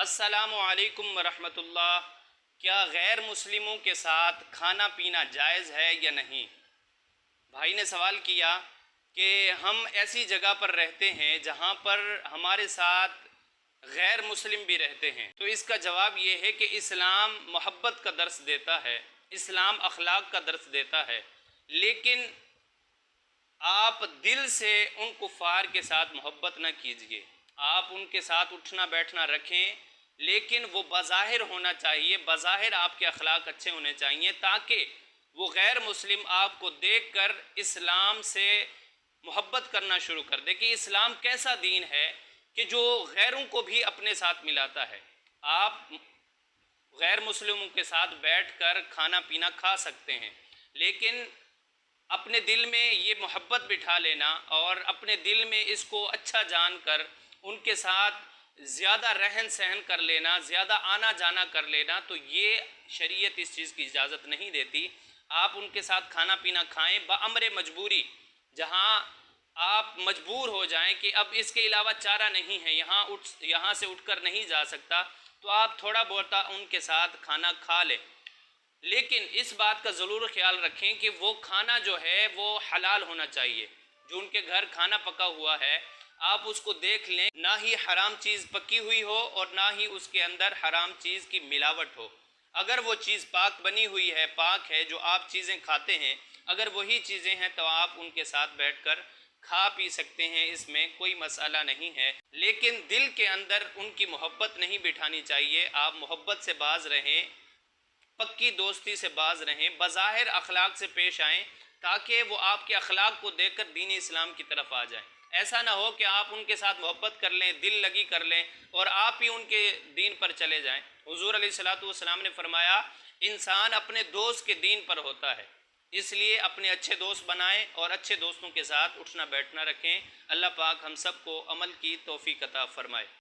السلام علیکم ورحمۃ اللہ۔ کیا غیر مسلموں کے ساتھ کھانا پینا جائز ہے یا نہیں؟ بھائی نے سوال کیا کہ ہم ایسی جگہ پر رہتے ہیں جہاں پر ہمارے ساتھ غیر مسلم بھی رہتے ہیں، تو اس کا جواب یہ ہے کہ اسلام محبت کا درس دیتا ہے، اسلام اخلاق کا درس دیتا ہے، لیکن آپ دل سے ان کفار کے ساتھ محبت نہ کیجیے۔ آپ ان کے ساتھ اٹھنا بیٹھنا رکھیں، لیکن وہ بظاہر ہونا چاہیے، بظاہر آپ کے اخلاق اچھے ہونے چاہیے تاکہ وہ غیر مسلم آپ کو دیکھ کر اسلام سے محبت کرنا شروع کر دے کہ اسلام کیسا دین ہے کہ جو غیروں کو بھی اپنے ساتھ ملاتا ہے۔ آپ غیر مسلموں کے ساتھ بیٹھ کر کھانا پینا کھا سکتے ہیں، لیکن اپنے دل میں یہ محبت بٹھا لینا اور اپنے دل میں اس کو اچھا جان کر ان کے ساتھ زیادہ رہن سہن کر لینا، زیادہ آنا جانا کر لینا، تو یہ شریعت اس چیز کی اجازت نہیں دیتی۔ آپ ان کے ساتھ کھانا پینا کھائیں بامر مجبوری، جہاں آپ مجبور ہو جائیں کہ اب اس کے علاوہ چارہ نہیں ہے، یہاں سے اٹھ کر نہیں جا سکتا، تو آپ تھوڑا بہت ان کے ساتھ کھانا کھا لیں، لیکن اس بات کا ضرور خیال رکھیں کہ وہ کھانا جو ہے وہ حلال ہونا چاہیے۔ جو ان کے گھر کھانا پکا ہوا ہے آپ اس کو دیکھ لیں، نہ ہی حرام چیز پکی ہوئی ہو اور نہ ہی اس کے اندر حرام چیز کی ملاوٹ ہو۔ اگر وہ چیز پاک بنی ہوئی ہے، پاک ہے، جو آپ چیزیں کھاتے ہیں، اگر وہی چیزیں ہیں تو آپ ان کے ساتھ بیٹھ کر کھا پی سکتے ہیں، اس میں کوئی مسئلہ نہیں ہے، لیکن دل کے اندر ان کی محبت نہیں بٹھانی چاہیے۔ آپ محبت سے باز رہیں، پکی دوستی سے باز رہیں، بظاہر اخلاق سے پیش آئیں تاکہ وہ آپ کے اخلاق کو دیکھ کر دین اسلام کی طرف آ جائیں۔ ایسا نہ ہو کہ آپ ان کے ساتھ محبت کر لیں، دل لگی کر لیں اور آپ ہی ان کے دین پر چلے جائیں۔ حضور علیہ الصلوۃ والسلام نے فرمایا انسان اپنے دوست کے دین پر ہوتا ہے، اس لیے اپنے اچھے دوست بنائیں اور اچھے دوستوں کے ساتھ اٹھنا بیٹھنا رکھیں۔ اللہ پاک ہم سب کو عمل کی توفیق عطا فرمائے۔